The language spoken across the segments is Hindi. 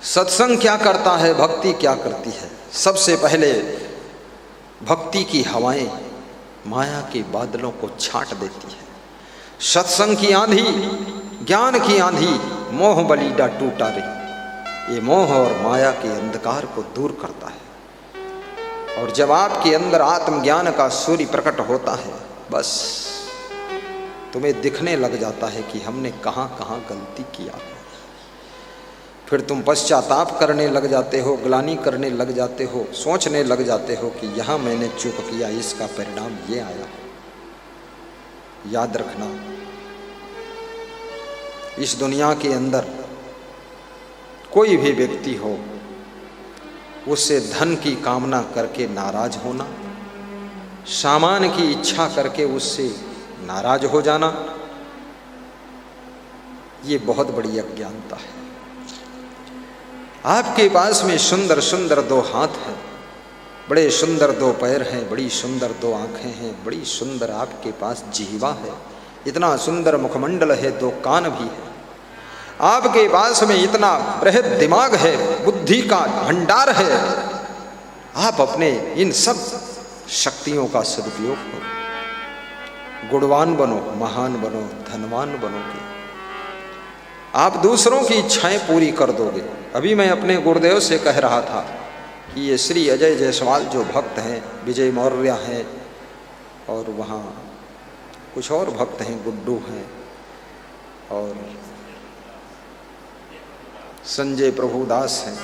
सत्संग क्या करता है, भक्ति क्या करती है। सबसे पहले भक्ति की हवाएं माया के बादलों को छांट देती है। सत्संग की आंधी, ज्ञान की आंधी, मोह बलीडा टूटा रे, ये मोह और माया के अंधकार को दूर करता है। और जब आपके अंदर आत्मज्ञान का सूर्य प्रकट होता है, बस तुम्हें दिखने लग जाता है कि हमने कहाँ कहाँ गलती किया है। फिर तुम पश्चाताप करने लग जाते हो, ग्लानि करने लग जाते हो, सोचने लग जाते हो कि यहाँ मैंने चूक किया, इसका परिणाम ये आया। याद रखना, इस दुनिया के अंदर कोई भी व्यक्ति हो, उससे धन की कामना करके नाराज होना, सामान की इच्छा करके उससे नाराज हो जाना, ये बहुत बड़ी अज्ञानता है। आपके पास में सुंदर सुंदर दो हाथ हैं, बड़े सुंदर दो पैर हैं, बड़ी सुंदर दो आंखें हैं, बड़ी सुंदर आपके पास जिह्वा है, इतना सुंदर मुखमंडल है, दो कान भी है, आपके पास में इतना बृहद दिमाग है, बुद्धि का भंडार है। आप अपने इन सब शक्तियों का सदुपयोग करो, गुणवान बनो, महान बनो, धनवान बनोगे, आप दूसरों की इच्छाएं पूरी कर दोगे। अभी मैं अपने गुरुदेव से कह रहा था कि ये श्री अजय जायसवाल जो भक्त हैं, विजय मौर्य हैं, और वहाँ कुछ और भक्त हैं, गुड्डू हैं, और संजय प्रभुदास हैं,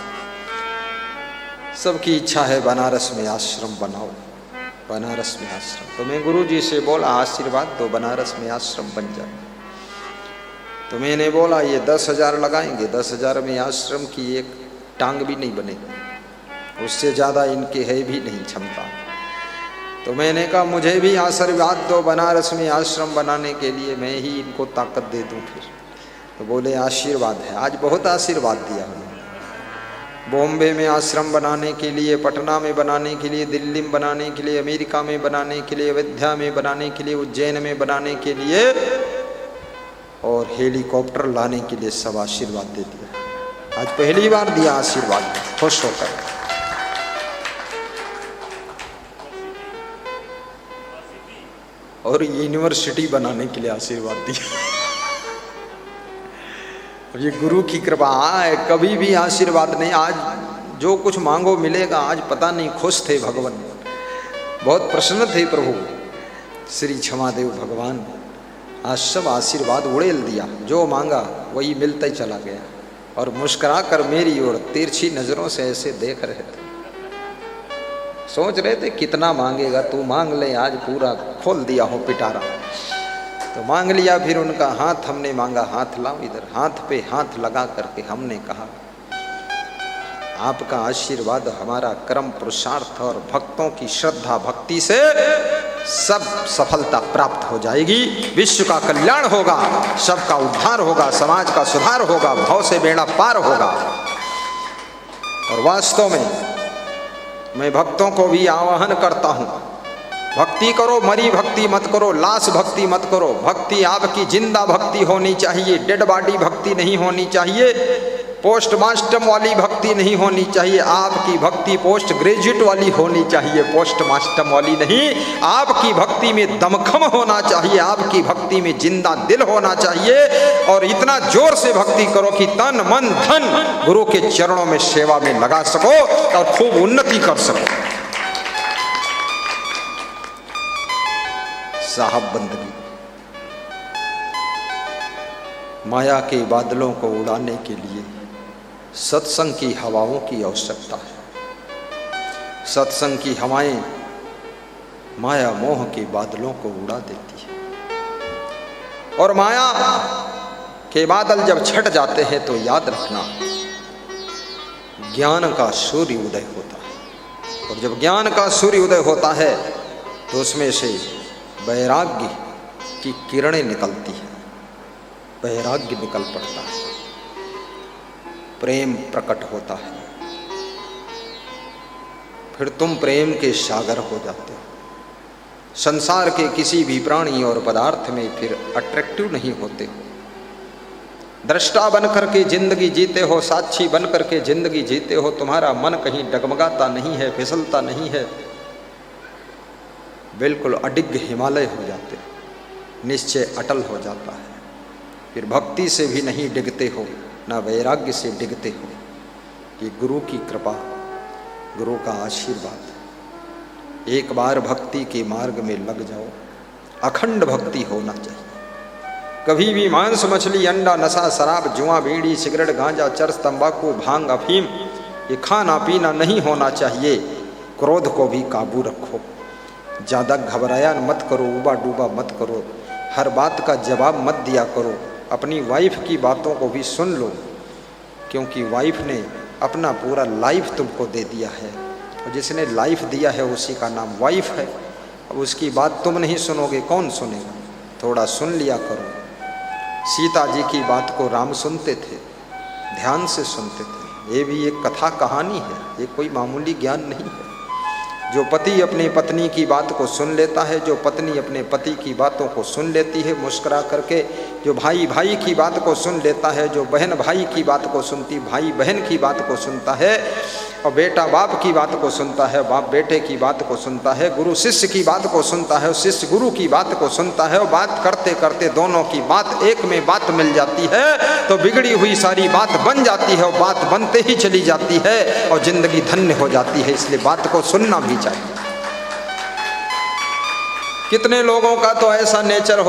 सबकी इच्छा है बनारस में आश्रम बनाओ, बनारस में आश्रम। तो मैं गुरु जी से बोला आशीर्वाद दो, बनारस में आश्रम बन जाए। तो मैंने बोला ये 10,000 लगाएंगे, 10,000 में आश्रम की एक टांग भी नहीं बनेगी, उससे ज़्यादा इनके है भी नहीं क्षमता। तो मैंने कहा मुझे भी आशीर्वाद दो बनारस में आश्रम बनाने के लिए, मैं ही इनको ताकत दे दूं फिर। तो बोले आशीर्वाद है। आज बहुत आशीर्वाद दिया उन्होंने। बॉम्बे में आश्रम बनाने के लिए, पटना में बनाने के लिए, दिल्ली में बनाने के लिए, अमेरिका में बनाने के लिए, अयोध्या में बनाने के लिए, उज्जैन में बनाने के लिए, और हेलीकॉप्टर लाने के लिए सब आशीर्वाद दे दिया। आज पहली बार दिया आशीर्वाद, खुश होकर। और यूनिवर्सिटी बनाने के लिए आशीर्वाद दिया। ये गुरु की कृपा है, कभी भी आशीर्वाद नहीं। आज जो कुछ मांगो मिलेगा। आज पता नहीं, खुश थे भगवान, बहुत प्रसन्न थे प्रभु श्री क्षमादेव भगवान। आज सब आशीर्वाद उड़ेल दिया, जो मांगा वही मिलता ही चला गया। और मुस्कुरा कर मेरी ओर तिरछी नजरों से ऐसे देख रहे थे, सोच रहे थे कितना मांगेगा, तू मांग ले, आज पूरा खोल दिया हो पिटारा। तो मांग लिया। फिर उनका हाथ हमने मांगा, हाथ लाओ इधर। हाथ पे हाथ लगा करके हमने कहा आपका आशीर्वाद हमारा कर्म पुरुषार्थ और भक्तों की श्रद्धा भक्ति से सब सफलता प्राप्त हो जाएगी, विश्व का कल्याण होगा, सबका उद्धार होगा, समाज का सुधार होगा, भव से बेड़ा पार होगा। और वास्तव में मैं भक्तों को भी आह्वान करता हूं, भक्ति करो, मरी भक्ति मत करो, लाश भक्ति मत करो। भक्ति आपकी जिंदा भक्ति होनी चाहिए, डेड बॉडी भक्ति नहीं होनी चाहिए, पोस्टमास्टम वाली भक्ति नहीं होनी चाहिए। आपकी भक्ति पोस्ट ग्रेजुएट वाली होनी चाहिए, पोस्टमास्टम वाली नहीं। आपकी भक्ति में दमखम होना चाहिए, आपकी भक्ति में जिंदा दिल होना चाहिए। और इतना जोर से भक्ति करो कि तन मन धन गुरु के चरणों में सेवा में लगा सको और खूब उन्नति कर सको। साहब बंदगी, माया के बादलों को उड़ाने के लिए सत्संग की हवाओं की आवश्यकता है। सत्संग की हवाएं माया मोह के बादलों को उड़ा देती है। और माया के बादल जब छट जाते हैं तो याद रखना, ज्ञान का सूर्य उदय होता है। और जब ज्ञान का सूर्य उदय होता है तो उसमें से वैराग्य की किरणें निकलती हैं, वैराग्य निकल पड़ता है, प्रेम प्रकट होता है। फिर तुम प्रेम के सागर हो जाते हो। संसार के किसी भी प्राणी और पदार्थ में फिर अट्रैक्टिव नहीं होते हो। दृष्टा बन करके जिंदगी जीते हो, साक्षी बन करके जिंदगी जीते हो, तुम्हारा मन कहीं डगमगाता नहीं है, फिसलता नहीं है, बिल्कुल अडिग हिमालय हो जाते हो, निश्चय अटल हो जाता है। फिर भक्ति से भी नहीं डिगते हो, ना वैराग्य से डिगते हो। ये गुरु की कृपा, गुरु का आशीर्वाद। एक बार भक्ति के मार्ग में लग जाओ, अखंड भक्ति होना चाहिए। कभी भी मांस मछली अंडा नशा शराब जुआ बीड़ी सिगरेट गांजा चरस तंबाकू भांग अफीम ये खाना पीना नहीं होना चाहिए। क्रोध को भी काबू रखो, ज़्यादा घबराया मत करो, उबा डूबा मत करो, हर बात का जवाब मत दिया करो। अपनी वाइफ की बातों को भी सुन लो, क्योंकि वाइफ ने अपना पूरा लाइफ तुमको दे दिया है, और जिसने लाइफ दिया है उसी का नाम वाइफ है। अब उसकी बात तुम नहीं सुनोगे, कौन सुनेगा? थोड़ा सुन लिया करो। सीता जी की बात को राम सुनते थे, ध्यान से सुनते थे। ये भी एक कथा कहानी है, ये कोई मामूली ज्ञान नहीं है। जो पति अपने पत्नी की बात को सुन लेता है, जो पत्नी अपने पति की बातों को सुन लेती है मुस्कुरा करके, जो भाई भाई की बात को सुन लेता है, जो बहन भाई की बात को सुनती, भाई बहन की बात को सुनता है, और बेटा बाप की बात को सुनता है, बाप बेटे की बात को सुनता है, गुरु शिष्य की बात को सुनता है, शिष्य गुरु की बात को सुनता है, और बात करते करते दोनों की बात एक में बात मिल जाती है, तो बिगड़ी हुई सारी बात बन जाती है, और बात बनते ही चली जाती है, और जिंदगी धन्य हो जाती है। इसलिए बात को सुनना भी चाहिए। कितने लोगों का तो ऐसा नेचर हो